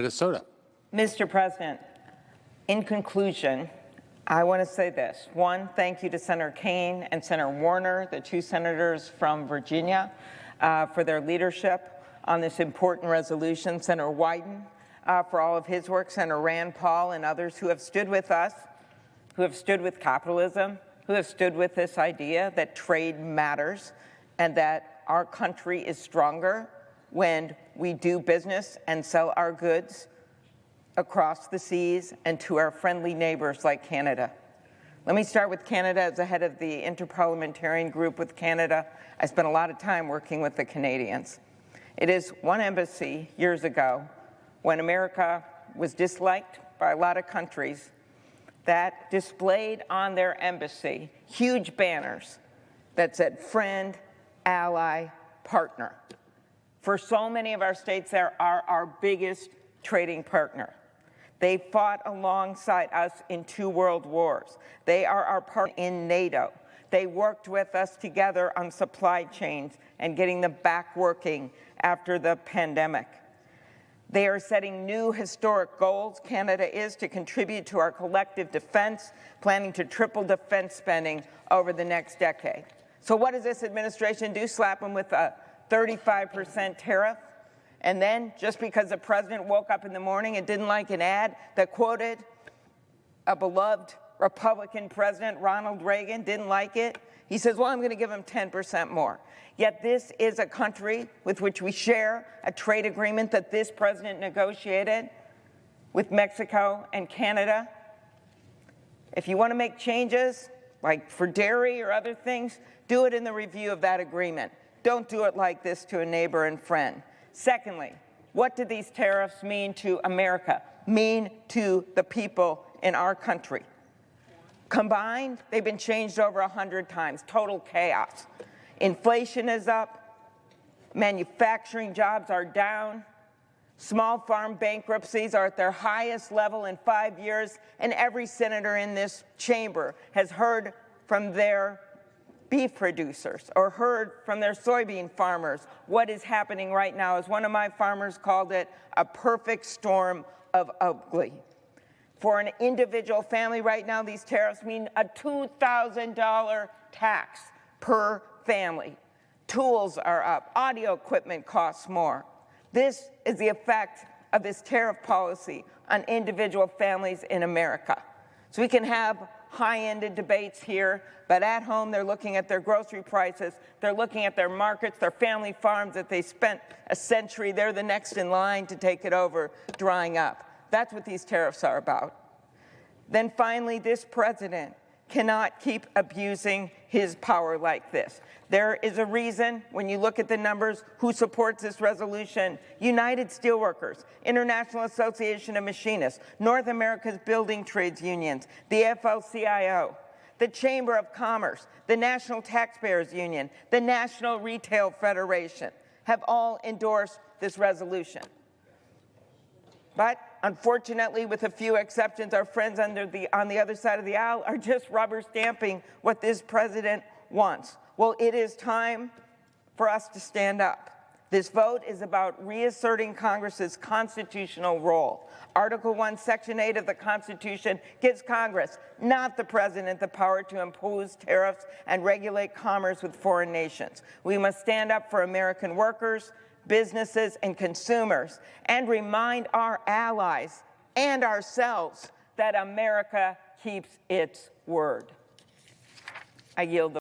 Minnesota. Mr. President, in conclusion, I want to say this. One, thank you to Senator Kaine and Senator Warner, the two senators from Virginia, for their leadership on this important resolution. Senator Wyden, for all of his work, Senator Rand Paul and others who have stood with us, who have stood with capitalism, who have stood with this idea that trade matters and that our country is stronger when we do business and sell our goods across the seas and to our friendly neighbors like Canada. Let me start with Canada. As the head of the interparliamentarian group with Canada, I spent a lot of time working with the Canadians. It is one embassy years ago, when America was disliked by a lot of countries, that displayed on their embassy huge banners that said friend, ally, partner. For so many of our states, they are our biggest trading partner. They fought alongside us in 2 world wars. They are our partner in NATO. They worked with us together on supply chains and getting them back working after the pandemic. They are setting new historic goals. Canada is to contribute to our collective defense, planning to triple defense spending over the next decade. So what does this administration do? Slap them with a 35% tariff? And then, just because the president woke up in the morning and didn't like an ad that quoted a beloved Republican president, Ronald Reagan, didn't like it, he says, well, I'm going to give him 10% more. Yet this is a country with which we share a trade agreement that this president negotiated with Mexico and Canada. If you want to make changes, like for dairy or other things, do it in the review of that agreement. Don't do it like this to a neighbor and friend. Secondly, what do these tariffs mean to America, mean to the people in our country? Combined, they've been changed over 100 times. Total chaos. Inflation is up. Manufacturing jobs are down. Small farm bankruptcies are at their highest level in 5 years, and every senator in this chamber has heard from their beef producers or heard from their soybean farmers what is happening right now. As one of my farmers called it, a perfect storm of ugly. For an individual family right now, these tariffs mean a $2,000 tax per family. Tools are up. Audio equipment costs more. This is the effect of this tariff policy on individual families in America. So we can have high-ended debates here, but at home they're looking at their grocery prices, they're looking at their markets, their family farms that they spent a century, they're the next in line to take it over, drying up. That's what these tariffs are about. Then finally, this president cannot keep abusing his power like this. There is a reason, when you look at the numbers, who supports this resolution. United Steelworkers, International Association of Machinists, North America's Building Trades Unions, the AFL-CIO, the Chamber of Commerce, the National Taxpayers Union, the National Retail Federation, have all endorsed this resolution. But unfortunately, with a few exceptions, our friends on the other side of the aisle are just rubber stamping what this president wants. Well, it is time for us to stand up. This vote is about reasserting Congress's constitutional role. Article 1, Section 8 of the Constitution gives Congress, not the president, the power to impose tariffs and regulate commerce with foreign nations. We must stand up for American workers, businesses, and consumers, and remind our allies and ourselves that America keeps its word. I yield the